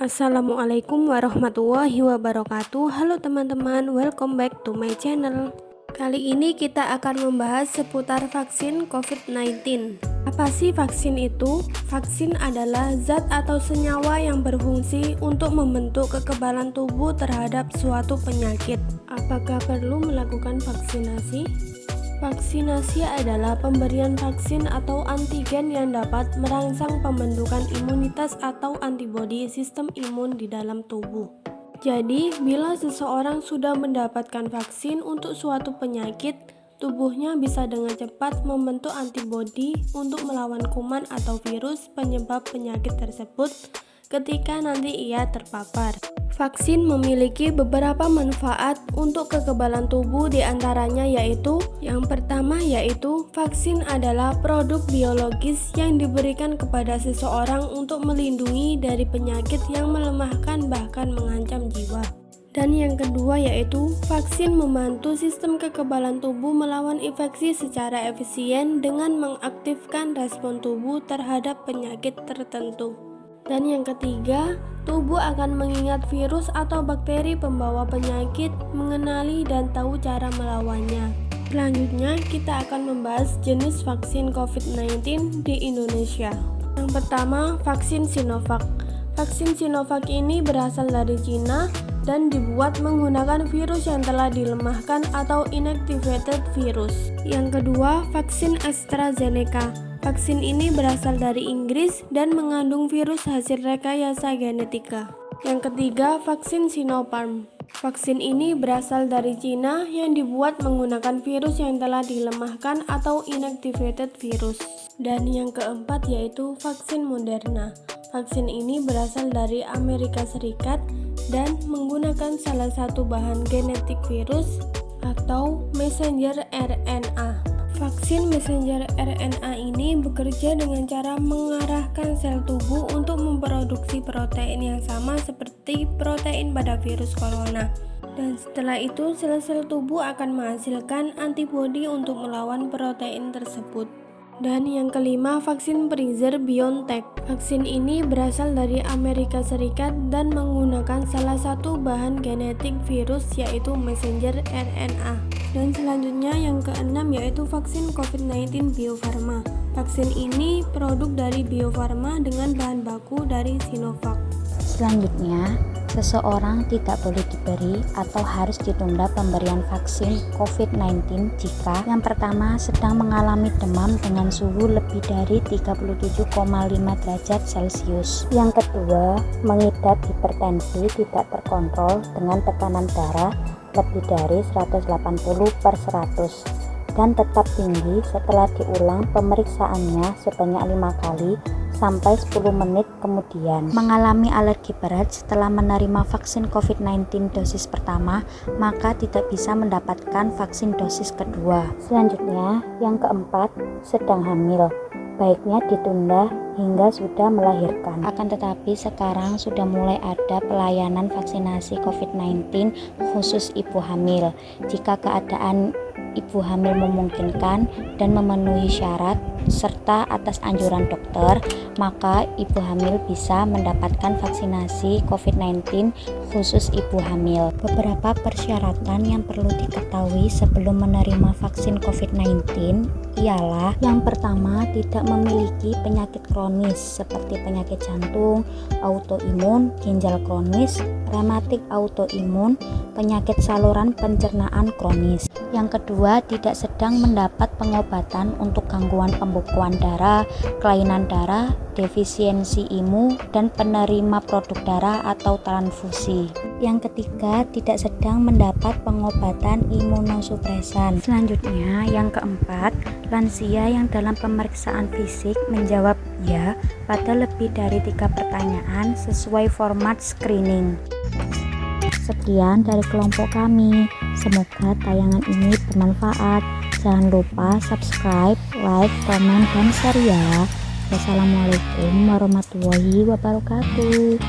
Assalamualaikum warahmatullahi wabarakatuh. Halo teman-teman, welcome back to my channel. Kali ini kita akan membahas seputar vaksin COVID-19. Apa sih vaksin itu? Vaksin adalah zat atau senyawa yang berfungsi untuk membentuk kekebalan tubuh terhadap suatu penyakit. Apakah perlu melakukan vaksinasi? Vaksinasi adalah pemberian vaksin atau antigen yang dapat merangsang pembentukan imunitas atau antibodi sistem imun di dalam tubuh. Jadi, bila seseorang sudah mendapatkan vaksin untuk suatu penyakit, tubuhnya bisa dengan cepat membentuk antibodi untuk melawan kuman atau virus penyebab penyakit tersebut ketika nanti ia terpapar. Vaksin memiliki beberapa manfaat untuk kekebalan tubuh, diantaranya yaitu yang pertama yaitu vaksin adalah produk biologis yang diberikan kepada seseorang untuk melindungi dari penyakit yang melemahkan bahkan mengancam jiwa. Dan yang kedua yaitu vaksin membantu sistem kekebalan tubuh melawan infeksi secara efisien dengan mengaktifkan respon tubuh terhadap penyakit tertentu. Dan yang ketiga, tubuh akan mengingat virus atau bakteri pembawa penyakit, mengenali dan tahu cara melawannya. Selanjutnya, kita akan membahas jenis vaksin COVID-19 di Indonesia. Yang pertama, vaksin Sinovac. Vaksin Sinovac ini berasal dari Cina dan dibuat menggunakan virus yang telah dilemahkan atau inactivated virus. Yang kedua, vaksin AstraZeneca. Vaksin ini berasal dari Inggris dan mengandung virus hasil rekayasa genetika. Yang ketiga, vaksin Sinopharm. Vaksin ini berasal dari Cina yang dibuat menggunakan virus yang telah dilemahkan atau inactivated virus. Dan yang keempat yaitu vaksin Moderna. Vaksin ini berasal dari Amerika Serikat dan menggunakan salah satu bahan genetik virus atau messenger RNA. Vaksin messenger RNA ini bekerja dengan cara mengarahkan sel tubuh untuk memproduksi protein yang sama seperti protein pada virus corona. Dan setelah itu sel-sel tubuh akan menghasilkan antibodi untuk melawan protein tersebut. Dan yang kelima, vaksin Pfizer-BioNTech. Vaksin ini berasal dari Amerika Serikat dan menggunakan salah satu bahan genetik virus yaitu messenger RNA. Dan selanjutnya yang keenam yaitu vaksin COVID-19 Bio Farma. Vaksin ini produk dari Bio Farma dengan bahan baku dari Sinovac. Selanjutnya, seseorang tidak boleh diberi atau harus ditunda pemberian vaksin COVID-19 jika yang pertama sedang mengalami demam dengan suhu lebih dari 37,5 derajat Celcius. Yang kedua, mengidap hipertensi tidak terkontrol dengan tekanan darah lebih dari 180/100 dan tetap tinggi setelah diulang pemeriksaannya sebanyak 5 kali sampai 10 menit kemudian. Mengalami alergi berat setelah menerima vaksin COVID-19 dosis pertama, maka tidak bisa mendapatkan vaksin dosis kedua. Selanjutnya, yang keempat, sedang hamil. Baiknya ditunda hingga sudah melahirkan. Akan tetapi sekarang sudah mulai ada pelayanan vaksinasi COVID-19 khusus ibu hamil. Jika keadaan ibu hamil memungkinkan dan memenuhi syarat serta atas anjuran dokter, maka ibu hamil bisa mendapatkan vaksinasi COVID-19 khusus ibu hamil. Beberapa persyaratan yang perlu diketahui sebelum menerima vaksin COVID-19 ialah yang pertama, tidak memiliki penyakit kronis seperti penyakit jantung, autoimun, ginjal kronis, rematik autoimun, penyakit saluran pencernaan kronis. Yang kedua, tidak sedang mendapat pengobatan untuk gangguan pembekuan darah, kelainan darah, defisiensi imu, dan penerima produk darah atau transfusi. Yang ketiga, tidak sedang mendapat pengobatan imunosupresan. Selanjutnya, yang keempat, lansia yang dalam pemeriksaan fisik menjawab ya pada lebih dari 3 pertanyaan sesuai format screening. Sekian dari kelompok kami. Semoga tayangan ini bermanfaat. Jangan lupa subscribe, like, komen, dan share ya. Wassalamualaikum warahmatullahi wabarakatuh.